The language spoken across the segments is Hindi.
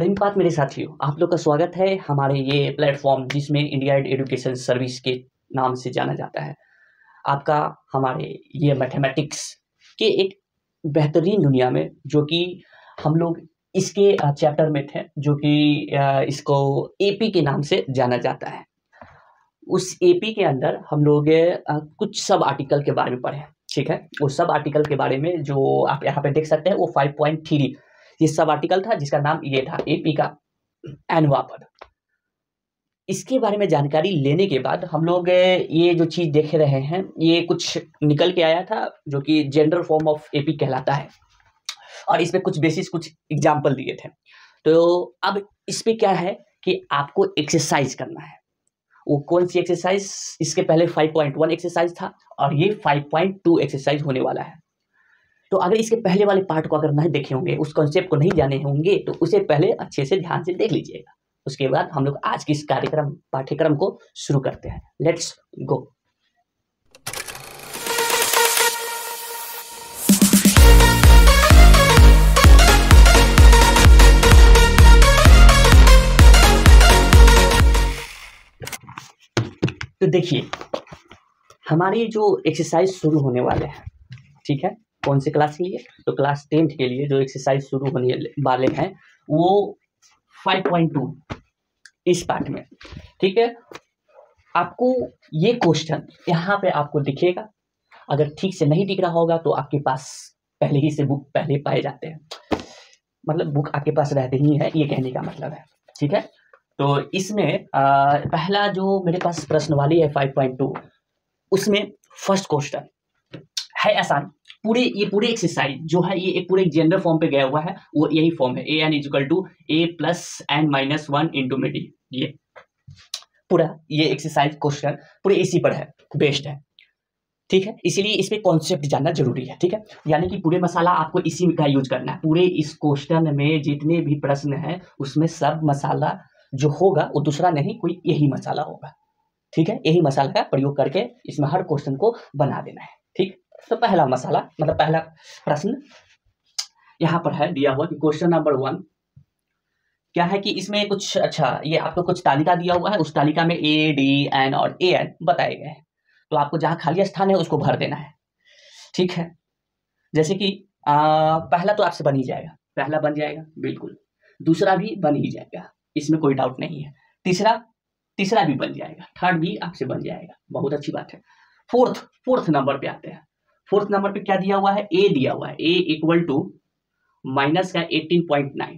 प्रेमपात मेरे साथियों, आप लोग का स्वागत है हमारे ये प्लेटफॉर्म जिसमें इंडिया एजुकेशन सर्विस के नाम से जाना जाता है। आपका हमारे ये मैथमेटिक्स के एक बेहतरीन दुनिया में, जो कि हम लोग इसके चैप्टर में थे, जो कि इसको एपी के नाम से जाना जाता है। उस एपी के अंदर हम लोग कुछ सब आर्टिकल के बारे में पढ़े, ठीक है। उस सब आर्टिकल के बारे में जो आप यहाँ पे देख सकते हैं वो 5.3 ये सब आर्टिकल था, जिसका नाम ये था एपी का एनवा पद। इसके बारे में जानकारी लेने के बाद हम लोग ये जो चीज देख रहे हैं ये कुछ निकल के आया था, जो कि जनरल फॉर्म ऑफ एपी कहलाता है, और इसमें कुछ बेसिस कुछ एग्जाम्पल दिए थे। तो अब इस पे क्या है कि आपको एक्सरसाइज करना है। वो कौन सी एक्सरसाइज? इसके पहले 5.1 एक्सरसाइज था और ये 5.2 एक्सरसाइज होने वाला है। तो अगर इसके पहले वाले पार्ट को अगर नहीं देखे होंगे, उस कॉन्सेप्ट को नहीं जाने होंगे, तो उसे पहले अच्छे से ध्यान से देख लीजिएगा। उसके बाद हम लोग आज की इस पाठ्यक्रम को शुरू करते हैं। Let's go. तो देखिए, हमारी जो एक्सरसाइज शुरू होने वाले हैं, ठीक है, कौन से क्लास के लिए? तो क्लास 10th के लिए जो एक्सरसाइज शुरू होने वाले हैं वो 5.2 इस पार्ट में, ठीक है। आपको ये क्वेश्चन यहाँ पे आपको दिखेगा। अगर ठीक से नहीं दिख रहा होगा तो आपके पास पहले ही से बुक पहले पाए जाते हैं, मतलब बुक आपके पास रहते ही है, ये कहने का मतलब है, ठीक है। तो इसमें पहला जो मेरे पास प्रश्न वाली है 5.2, उसमें फर्स्ट क्वेश्चन है आसान। पूरे एक्सरसाइज जो है ये एक पूरे जनरल फॉर्म पे गया हुआ है, वो यही फॉर्म है, an equal to a plus n minus 1 into में डी। ये पूरा ये एक्सरसाइज क्वेश्चन पूरे इसी पर है, बेस्ड है, ठीक है। इसीलिए इसमें कॉन्सेप्ट जानना जरूरी है, ठीक है। यानी कि पूरे मसाला आपको इसी का यूज करना है। पूरे इस क्वेश्चन में जितने भी प्रश्न है उसमें सब मसाला जो होगा वो दूसरा नहीं, कोई यही मसाला होगा, ठीक है। यही मसाला का प्रयोग करके इसमें हर क्वेश्चन को बना देना है, ठीक। तो पहला मसाला मतलब पहला प्रश्न यहाँ पर है दिया हुआ कि क्वेश्चन नंबर 1 क्या है कि इसमें कुछ ये आपको कुछ तालिका दिया हुआ है, उस तालिका में ए डी एन और ए एन बताए गए हैं। तो आपको जहाँ खाली स्थान है उसको भर देना है, ठीक है। जैसे कि पहला तो आपसे बन ही जाएगा, पहला बन जाएगा बिल्कुल, दूसरा भी बन ही जाएगा, इसमें कोई डाउट नहीं है। तीसरा भी बन जाएगा, थर्ड भी आपसे बन जाएगा, बहुत अच्छी बात है। फोर्थ नंबर पे आते हैं। फोर्थ नंबर पे क्या दिया हुआ है? ए दिया हुआ है, ए इक्वल टू माइनस का 18.9,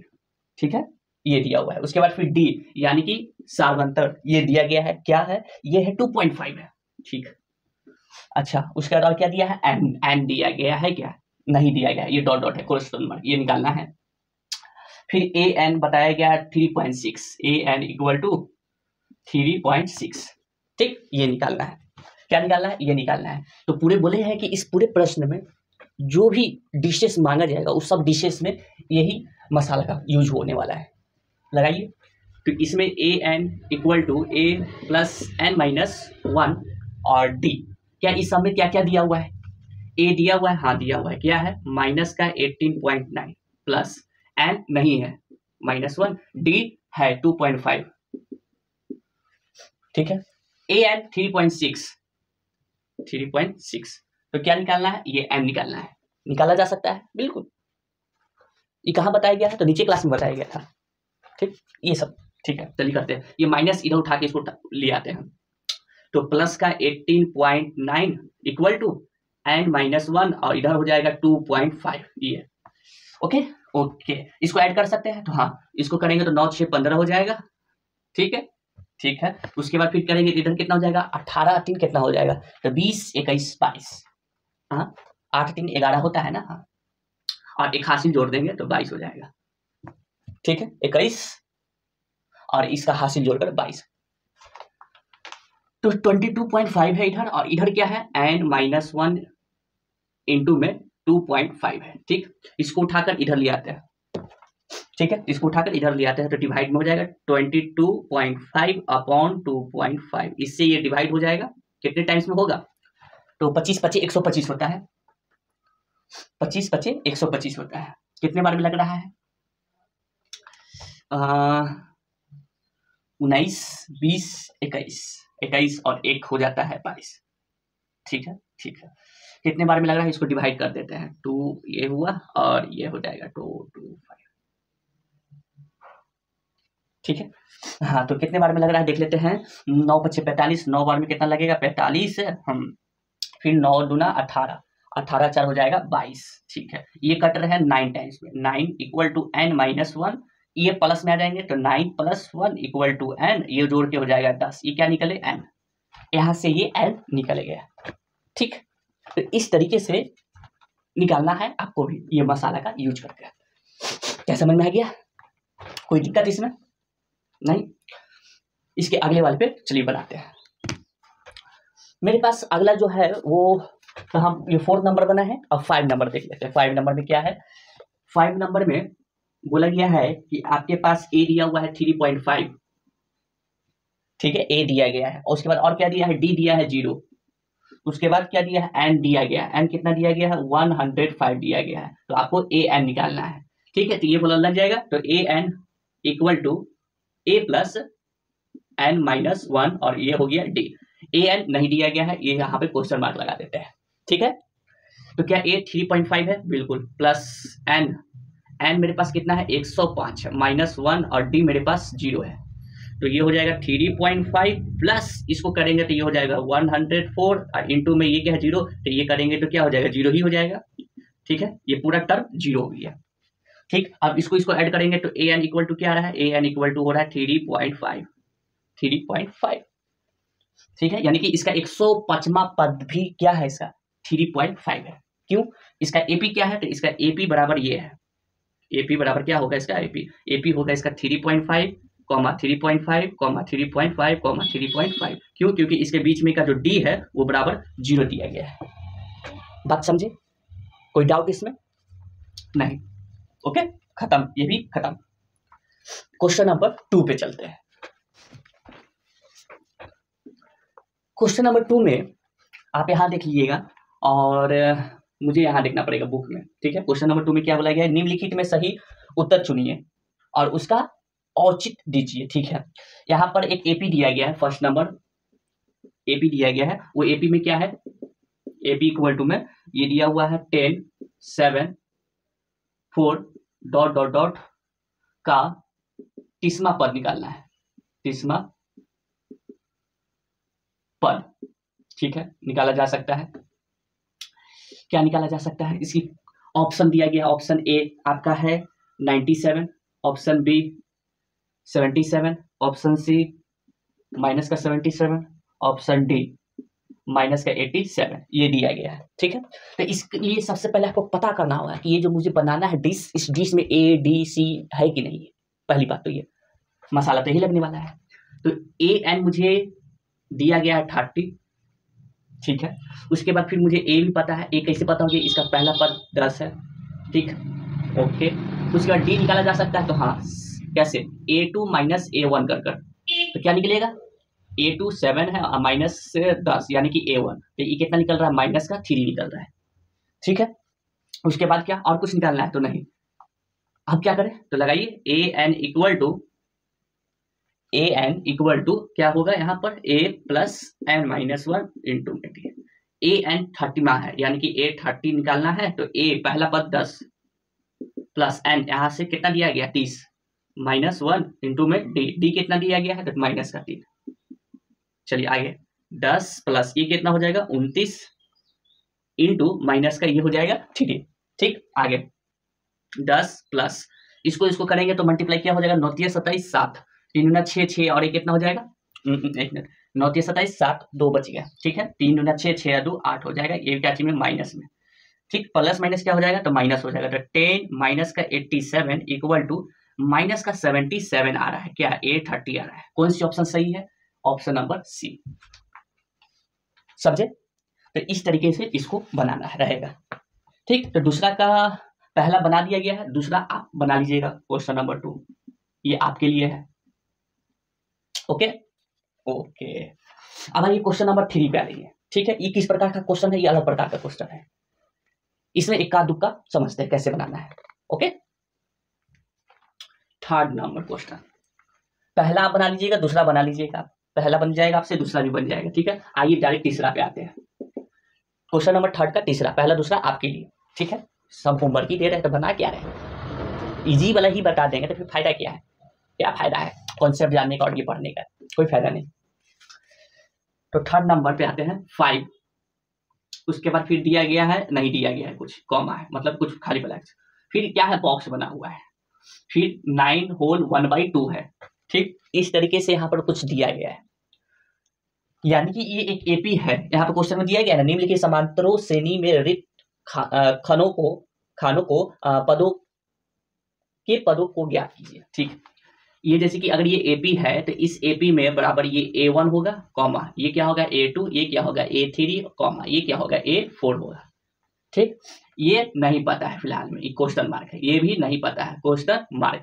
ठीक है, ये दिया हुआ है। उसके बाद फिर डी यानी कि सार्वंतर ये दिया गया है, क्या है? ये है 2.5 है, ठीक। अच्छा, उसके बाद और क्या दिया है? एन दिया गया है, क्या नहीं दिया गया है, ये डॉट है, क्वेश्चन मार्क, ये निकालना है। फिर ए एन बताया गया है 3.6, ए एन इक्वल टू 3.6, ठीक, ये निकालना है। क्या निकालना है? ये निकालना है। तो पूरे बोले हैं कि इस पूरे प्रश्न में जो भी डिशेस मांगा जाएगा उस सब डिशेस में यही मसाला का यूज होने वाला है। लगाइए। तो इसमें a n equal to a plus n minus 1 और डी, क्या इस सब में क्या क्या दिया हुआ है? ए दिया हुआ है, हाँ दिया हुआ है, क्या है? माइनस का 18.9 प्लस एन नहीं है -1, डी है 2.5, ठीक है। ए एन 3.6, तो क्या निकालना है? ये एन निकालना है। निकाला जा सकता है बिल्कुल। ये कहाँ बताया गया है? तो नीचे क्लास में बताया गया था, ठीक। ये सब ठीक है, चलिए करते हैं। ये माइनस इधर उठा के इसको ले आते हैं। तो प्लस का 18.9 इक्वल टू एन माइनस 1 और इधर हो जाएगा 2.5, ये ओके। इसको ऐड कर सकते हैं, तो हाँ इसको करेंगे तो 9 6 15 हो जाएगा, ठीक है। उसके बाद फिर करेंगे इधर कितना हो जाएगा? 18 3 कितना हो जाएगा? तो 20 21 22, हाँ 8 3 11 होता है ना, हाँ, और एक हासिल जोड़ देंगे तो 22 हो जाएगा, ठीक है। 21 और इसका हासिल जोड़कर 22, तो 22.5 है इधर, और इधर क्या है? n -1 इंटू में 2.5 है, ठीक। इसको उठाकर इधर ले आते हैं, ठीक है, इसको उठाकर इधर ले आते हैं तो डिवाइड में हो जाएगा 22.5 अपॉन 2.5, इससे ये डिवाइड हो जाएगा। कितने टाइम्स में होगा? तो 25 25 125 होता है, 25 25 125 होता है। कितने बार में लग रहा है? 19, 20, 21, 21 और 1 हो जाता है 22। ठीक है, ठीक है। कितने बार में लग रहा है, इसको डिवाइड कर देते हैं। 2 ये हुआ और ये हो जाएगा 2, 2, 5। ठीक है, हाँ तो कितने बार में लग रहा है देख लेते हैं। 9 × 5 = 45, 9 बार में कितना लगेगा 45, हम फिर 9 दूना 18, 18 4 हो जाएगा 22। ठीक है, ये कट रहे हैं 9 टाइम्स में। 9 = n - 1, ये प्लस में आ जाएंगे तो 9 + 1 = n, ये जोड़ के हो जाएगा 10। ये क्या निकले n, यहाँ से ये n निकल गया। ठीक, तो इस तरीके से निकालना है आपको भी ये मसाला का यूज करके। क्या समझ में आ गया, कोई दिक्कत इसमें नहीं। इसके अगले वाले पे चलिए बनाते हैं। मेरे पास अगला जो है वो, तो हम ये 4 नंबर बना है। अब 5 नंबर देख लेते हैं। 5 नंबर में क्या है, 5 नंबर में बोला गया है कि आपके पास ए दिया हुआ है 3.5। ठीक है, ए दिया गया है, और उसके बाद और क्या दिया है, डी दिया है 0। उसके बाद क्या दिया है, एन दिया गया है। एन कितना दिया गया है, 105 दिया गया है। तो आपको ए एन निकालना है। ठीक है, तो ये बोला लग जाएगा। तो ए एन = a + n - 1, और ये हो गया डी। ए एन नहीं दिया गया है, ये यहाँ पे क्वेश्चन मार्क लगा देते हैं। ठीक है, तो क्या ए 3.5 है, बिल्कुल, प्लस एन, एन मेरे पास कितना है 105 -1, और डी मेरे पास 0 है। तो ये हो जाएगा 3.5 प्लस इसको करेंगे तो ये हो जाएगा 104, और इंटू में ये क्या है 0, तो ये करेंगे तो क्या हो जाएगा 0 ही हो जाएगा। ठीक है, ये पूरा टर्म 0 हो गया। ठीक, अब इसको ऐड करेंगे तो ए एन = क्या आ रहा है, ए एन = हो रहा है 3.5। ठीक है, यानी कि इसका 105वां पद भी क्या है, इसका 3.5 है। क्यों, इसका एपी क्या है, तो इसका एपी बराबर ये है। एपी बराबर क्या होगा इसका, एपी होगा इसका 3.5, 3.5, 3.5, 3.5। क्यों, क्योंकि इसके बीच में का जो डी है वो बराबर 0 दिया गया है। बात समझे, कोई डाउट इसमें नहीं। ओके, खत्म, ये भी खत्म। क्वेश्चन नंबर 2 पे चलते हैं। क्वेश्चन नंबर 2 में आप यहाँ देख लीजिएगा, और मुझे यहाँ देखना पड़ेगा बुक में। ठीक है, क्वेश्चन नंबर 2 में क्या बोला गया है, निम्नलिखित में सही उत्तर चुनिए और उसका औचित्य दीजिए। ठीक है, यहाँ पर एक एपी दिया गया है, फर्स्ट नंबर एपी दिया गया है। वो एपी में क्या है, एपी = में ये दिया हुआ है 10, 7, 4 ... का 30वां पद निकालना है, 30वां पद। ठीक है, निकाला जा सकता है। क्या निकाला जा सकता है, इसकी ऑप्शन दिया गया। ऑप्शन ए आपका है 97, option B 77, option C -77, option D -87, ये दिया गया है। ठीक है, तो इसके लिए सबसे पहले आपको पता करना होगा कि ये जो मुझे बनाना है डिश, इस डिश में ए डी सी है कि नहीं है। पहली बात तो ये मसाला तो ही लगने वाला है। तो ए एन मुझे दिया गया है 30। ठीक है, उसके बाद फिर मुझे ए भी पता है। ए कैसे पता होगा, इसका पहला पद 10 है। ठीक, ओके, उसके बाद डी निकाला जा सकता है। तो हाँ, कैसे, A2 - A1 कर तो क्या निकलेगा, A2 7 है और -10 यानी कि A1, तो ये कितना निकल रहा है, -3 निकल रहा है। ठीक है, उसके बाद क्या और कुछ निकालना है तो नहीं। अब क्या करें, तो लगाइए AN = क्या होगा यहाँ पर, A + n - 1 इंटू AN 30वां है, यानी कि A 30 निकालना है। तो A पहला पद 10 प्लस n, यहाँ से कितना दिया गया 30, -1 इंटू में डी कितना दिया गया है, तो -3। चलिए आगे, 10 प्लस ये कितना हो जाएगा 29 इंटू माइनस का ये हो जाएगा 3। ठीक, आगे 10 प्लस इसको करेंगे तो मल्टीप्लाई क्या हो जाएगा, 9 × 27 7, 3 × 6 6, और ये कितना हो जाएगा, 9 × 27 7, 2 बच गया। ठीक है, 3 × 6 6 2 8 हो जाएगा। ये क्या चीज में, माइनस में। ठीक, प्लस माइनस क्या हो जाएगा, तो माइनस हो जाएगा। तो 10 माइनस का 87 = माइनस का 77 आ रहा है। क्या, A30 आ रहा है। कौन सी ऑप्शन सही है, ऑप्शन नंबर सी। समझे, तो इस तरीके से इसको बनाना रहेगा। ठीक, तो दूसरा का पहला बना दिया गया है, दूसरा आप बना लीजिएगा। क्वेश्चन नंबर 2 ये आपके लिए है। ओके ओके, अब ये क्वेश्चन नंबर 3 पे आ रही है। ठीक है, ये किस प्रकार का क्वेश्चन है, ये अलग प्रकार का क्वेश्चन है। इसमें इक्का दुक्का समझते हैं कैसे बनाना है। ओके, थर्ड नंबर क्वेश्चन, पहला आप बना लीजिएगा, दूसरा बना लीजिएगा, पहला बन जाएगा आपसे, दूसरा भी बन जाएगा। ठीक है, आइए डायरेक्ट तीसरा पे आते हैं। क्वेश्चन नंबर थर्ड का तीसरा, पहला दूसरा आपके लिए। ठीक है, सब होमवर्क ही दे रहे हैं तो बना क्या रहे, इजी वाला ही बता देंगे तो फिर फायदा क्या है, क्या फायदा है कॉन्सेप्ट जानने का और ये पढ़ने का, कोई फायदा नहीं। तो थर्ड नंबर पे आते हैं 5, उसके बाद फिर दिया गया है, नहीं दिया गया है कुछ, कॉमा है, मतलब कुछ खाली ब्लैंक्स, फिर क्या है, बॉक्स बना हुआ है, फिर 9 होल 1/2 है। ठीक, इस तरीके से यहाँ पर कुछ दिया गया है, यानी कि ये एक एपी है। यहाँ पर क्वेश्चन में दिया गया है निम्नलिखित समांतरों श्रेणी में रिक्त खानों को पदों को ज्ञात कीजिए। ठीक, ये जैसे कि अगर ये एपी है तो इस एपी में बराबर ये A1 होगा, कॉमा ये क्या होगा A2, ये क्या होगा A3, कॉमा ये क्या होगा A4 होगा। ठीक, ये नहीं पता है फिलहाल में, ये क्वेश्चन मार्क है, ये भी नहीं पता है, क्वेश्चन मार्क।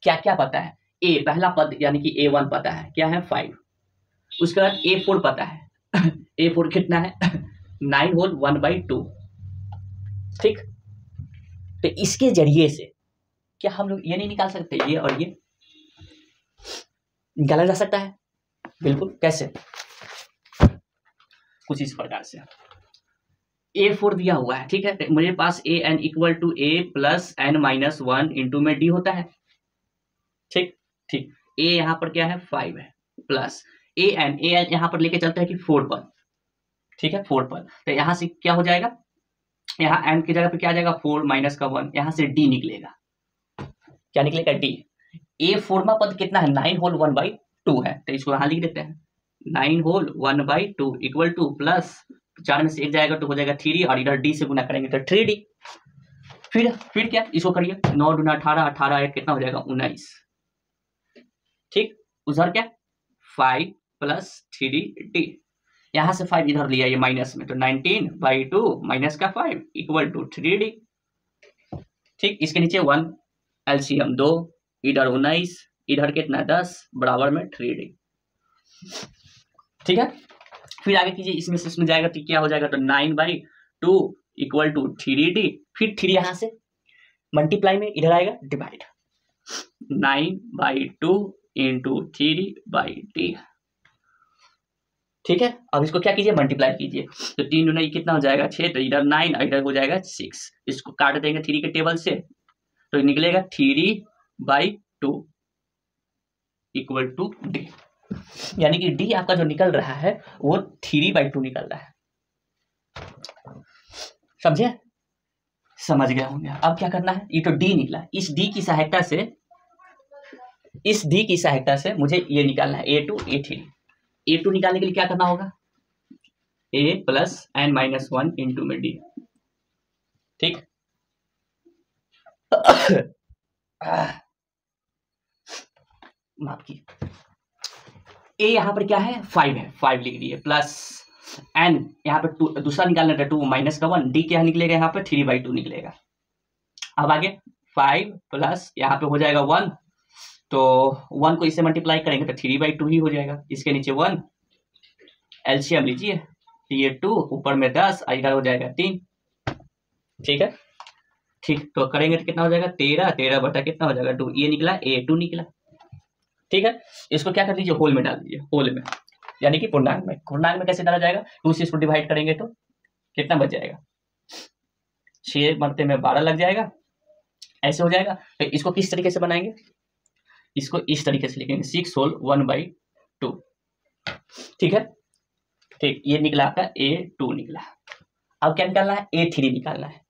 क्या क्या पता है, ए पहला पद यानी कि A1 पता है, क्या है 5, उसके बाद A4 पता है A4 कितना है 9 होल 1/2। ठीक, तो इसके जरिए से क्या हम लोग ये नहीं निकाल सकते, ये और ये निकाला जा सकता है, बिल्कुल। कैसे, कुछ इस प्रकार से, A4 दिया हुआ है, ठीक है, मेरे पास AN equal to A plus N-1 into में D होता है। ठीक ठीक, A यहाँ पर क्या है 5 है, प्लस AN यहाँ पर लेके चलते हैं कि 4 पर। ठीक है, 4 पर, तो यहाँ से क्या हो जाएगा, यहाँ N की जगह पे क्या आ जाएगा 4 माइनस का 1, यहाँ से D निकलेगा, क्या निकलेगा D। A4 में पद कितना है 9 होल 1/2 है, तो इसको यहाँ लिख देते हैं 9 होल 1/2 इक्वल टू प्लस 4 में से 1 जाएगा तो हो जाएगा 3D, और इधर D से गुना करेंगे तो 3D। फिर क्या, इसको करिए 9 दूना 18, 18 कितना हो जाएगा 19। ठीक, उधर क्या 5 प्लस 3D, यहाँ से 5 इधर लिया ये माइनस में, तो 19/2 माइनस का 5 इक्वल टू 3D। ठीक, इसके नीचे 1 LCM 2, इधर 19, इधर कितना 10 बराबर में 3D। ठीक है, फिर आगे कीजिए, इसमें से इसमें जाएगा तो क्या हो जाएगा, तो 9/2 इक्वल टू 3D, फिर 3 यहाँ से मल्टीप्लाई में इधर आएगा डिवाइड, 9/2 इंटू 3/D। ठीक है, अब इसको क्या कीजिए मल्टीप्लाई कीजिए, तो 3 दूना कितना हो जाएगा 6, तो इधर 9 और इधर हो जाएगा 6, इसको काट देंगे 3 के टेबल से तो निकलेगा 3D/2 इक्वल टू D, यानी कि D आपका जो निकल रहा है वो 3D/2 निकल रहा है। समझे, समझ गए होंगे। अब क्या करना है, ये तो D निकला, इस D की सहायता से मुझे ये निकालना है A2 A3। A2 निकालने के लिए क्या करना होगा, A प्लस N-1 इंटू में D। ठीक, माफ की, A यहाँ पर क्या है 5 है, 5 लिख दिए, प्लस N यहाँ पर 2 दूसरा निकालना था 2 माइनस का 1, D क्या निकलेगा यहाँ पर 3/2 निकलेगा। अब आगे 5 प्लस यहाँ पे हो जाएगा 1, तो 1 को इससे मल्टीप्लाई करेंगे तो 3/2 ही हो जाएगा, इसके नीचे 1 LCM लीजिए, ये 2 ऊपर में 10 इधर हो जाएगा 3। ठीक है, ठीक, तो करेंगे तो कितना हो जाएगा 13 बटा कितना हो जाएगा 2, ये निकला A2 निकला। ठीक है, इसको क्या कर दीजिए होल में डाल दीजिए, होल में यानी कि पूर्णांक में। पूर्णांक में कैसे डाला जाएगा, 2 से इसको डिवाइड करेंगे तो कितना बच जाएगा, 6 मरते में 12 लग जाएगा, ऐसे हो जाएगा। तो इसको किस तरीके से बनाएंगे, इसको इस तरीके से लिखेंगे 6 होल 1/2। ठीक है, ठीक, ये निकला आपका A2 निकला। अब क्या निकालना है, A3 निकालना है,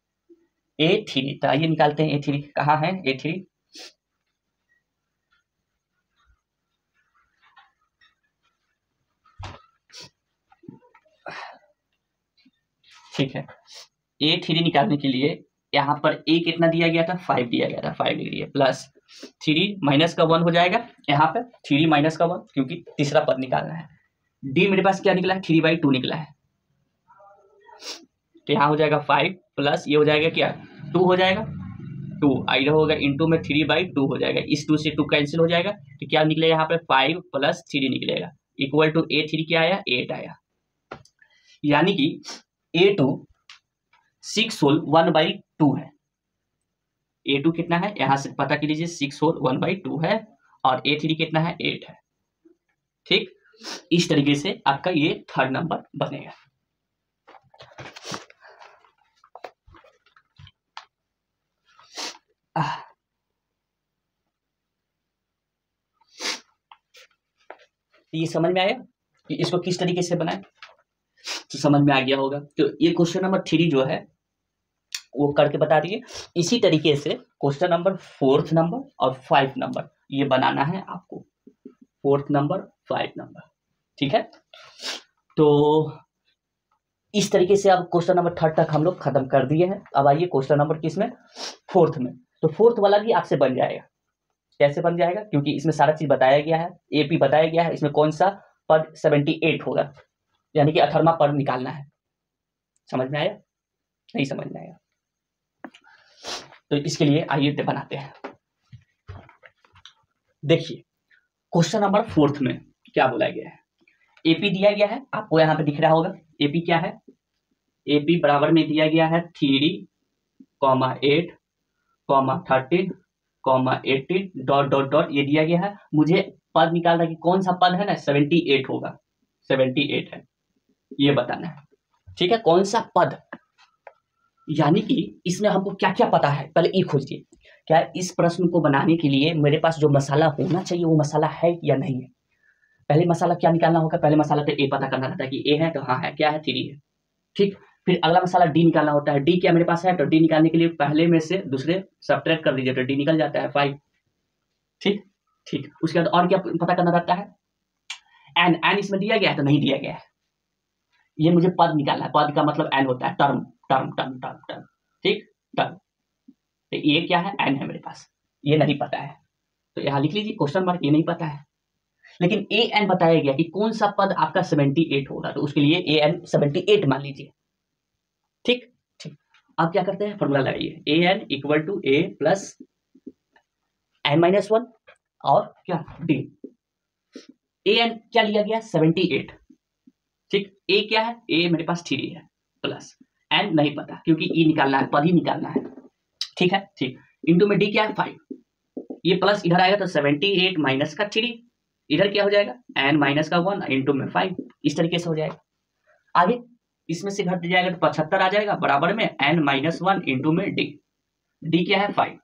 A3। तो आइए निकालते हैं A3, कहाँ है A3, ठीक है। A3 निकालने के लिए यहाँ पर A कितना दिया गया था 5 दिया गया था, 5 डिग्री है, प्लस 3 माइनस का 1 हो जाएगा, यहाँ पे 3 माइनस का 1 क्योंकि तीसरा पद निकालना है। D मेरे पास क्या निकला है 3/2 निकला है, तो यहाँ हो जाएगा 5 प्लस ये हो जाएगा क्या 2 हो जाएगा, 2 इधर होगा इंटू में 3/2 हो जाएगा, इस 2 से 2 कैंसिल हो जाएगा, तो क्या निकलेगा यहाँ पे 5 प्लस 3 निकलेगा इक्वल टू A3 क्या आया 8 आया, यानी कि A2 6 होल 1/2 है। A2 कितना है, यहाँ से पता कर लीजिए 6 और 1/2 है, और A3 कितना है, 8 है। ठीक, इस तरीके से आपका ये थर्ड नंबर बनेगा। ये समझ में आया कि इसको किस तरीके से बनाए, तो समझ में आ गया होगा। तो ये क्वेश्चन नंबर 3 जो है वो करके बता दिए। इसी तरीके से क्वेश्चन नंबर 4th नंबर और 5 नंबर ये बनाना है आपको, 4th नंबर 5 नंबर, ठीक है। तो इस तरीके से अब क्वेश्चन नंबर 3 तक हम लोग खत्म कर दिए हैं। अब आइए क्वेश्चन नंबर किसमें, 4th में। तो 4th वाला भी आपसे बन जाएगा। कैसे बन जाएगा, क्योंकि इसमें सारा चीज बताया गया है, AP बताया गया है, इसमें कौन सा पद 78 होगा, यानी कि 18वां पद निकालना है। समझ में आया, नहीं समझ में आया? तो इसके लिए आइए बनाते हैं। देखिए क्वेश्चन नंबर 4th में क्या बोला गया है, AP दिया गया है, आपको यहाँ पे दिख रहा होगा। AP क्या है, AP बराबर में दिया गया है 3, 8, 13, 18 डॉट डॉट डॉट ये दिया गया है। मुझे पद निकालना कि कौन सा पद है ना, 78 होगा, 78 है, ये बताना है। ठीक है, कौन सा पद, यानी कि इसमें हमको क्या क्या पता है, पहले ये खोजिए। क्या इस प्रश्न को बनाने के लिए मेरे पास जो मसाला होना चाहिए वो मसाला है या नहीं है। पहले मसाला क्या निकालना होगा, पहले मसाला तो ए पता करना रहता है कि ए है तो हाँ है, क्या है 3 है। ठीक, फिर अगला मसाला डी निकालना होता है। डी क्या मेरे पास है, तो डी निकालने के लिए पहले में से दूसरे सब्ट्रैक्ट कर दीजिए तो डी निकल जाता है 5। ठीक ठीक, उसके बाद और क्या पता करना रहता है, एन। एन इसमें दिया गया है तो नहीं दिया गया है, ये मुझे पद निकालना है। पद का मतलब एन होता है, term term term term term. ठीक, टर्म, तो ये क्या है, एन है मेरे पास, ये नहीं पता है तो यहाँ लिख लीजिए क्वेश्चन मार्क, ये नहीं पता है। लेकिन ए एन बताया गया कि कौन सा पद आपका 78 होगा, तो उसके लिए ए एन 78 मान लीजिए। ठीक ठीक, अब क्या करते हैं, फॉर्मूला लगाइए, a n equal to a plus n-1 और क्या डी। ए एन क्या लिया गया, 78। ठीक, ए क्या है, ए मेरे पास 3 है, प्लस एन नहीं पता क्योंकि ई निकालना है, पद ही निकालना है। ठीक है, ठीक, इंटू में डी क्या है 5, ये प्लस इधर आएगा तो 78 माइनस का 3, इधर क्या हो जाएगा n माइनस का 1 इंटू में 5, इस तरीके से हो जाएगा। आगे इसमें से घट जाएगा तो 75 आ जाएगा, बराबर में n-1 इंटू में डी। डी क्या है 5।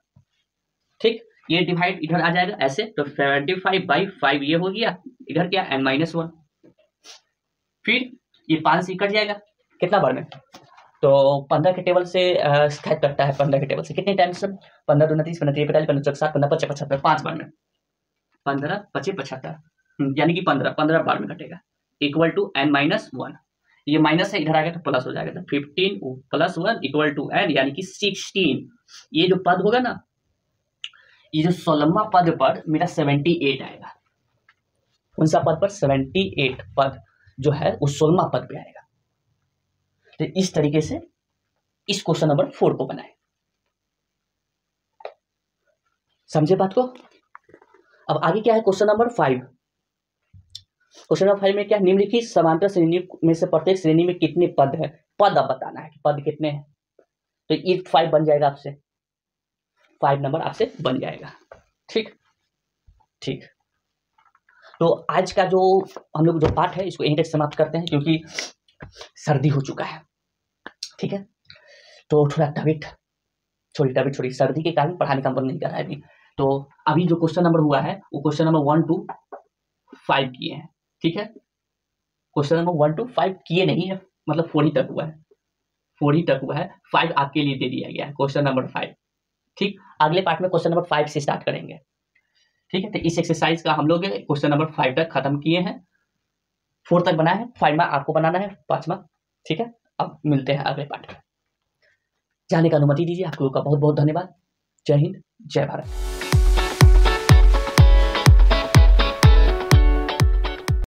ठीक, ये डिवाइड इधर आ जाएगा ऐसे, तो 75/5 ये हो गया, इधर क्या n-1। फिर ये 5 से कट जाएगा, कितना बार में, तो 15 के टेबल से कटता है, 15 के टेबल से कितने टाइम सब, 15 दूना 30, 15 45, 15 चौक 7, 15 55, 75, 5 बार में, 15 25 75, यानी कि 15 बार में कटेगा, इक्वल टू n-1। ये माइनस है, इधर आ गया तो प्लस हो जाएगा, तो 15 + 1 इक्वल टू n, यानी कि 16। ये जो पद होगा ना, ये जो 16वां पद पर मेरा 78 आएगा। कौन सा पद पर, 78 पद जो है वो 16वां पद पे आएगा। तो इस तरीके से इस क्वेश्चन नंबर 4 को बनाए, समझे बात को। अब आगे क्या है, क्वेश्चन नंबर 5। क्वेश्चन नंबर 5 में क्या, निम्नलिखित समांतर श्रेणी में से प्रत्येक श्रेणी में कितने पद है, पद अब बताना है कि पद कितने हैं। तो ये 5 बन जाएगा आपसे, 5 नंबर आपसे बन जाएगा। ठीक ठीक, तो आज का जो हम लोग जो पाठ है इसको यहीं तक समाप्त करते हैं, क्योंकि सर्दी हो चुका है। ठीक है, तो थोड़ा तबीयत छोड़ी, सर्दी के कारण पढ़ाने का मन नहीं कर रहा है अभी। तो अभी जो क्वेश्चन नंबर हुआ है वो क्वेश्चन नंबर 1 to 5 किए हैं। ठीक है, क्वेश्चन नंबर 1 to 5 किए नहीं है, मतलब 4 ही तक हुआ है, 4 ही तक हुआ है, 5 आपके लिए दे दिया गया है, क्वेश्चन नंबर 5। ठीक, अगले पार्ट में क्वेश्चन नंबर 5 से स्टार्ट करेंगे। ठीक है, तो इस एक्सरसाइज का हम लोग क्वेश्चन नंबर 5 तक खत्म किए हैं, 4 तक बना है, 5वां आपको बनाना है, 5वां। ठीक है, अब मिलते हैं अगले पार्ट में। जाने का अनुमति दीजिए, आप लोगों का बहुत बहुत धन्यवाद। जय हिंद, जय भारत।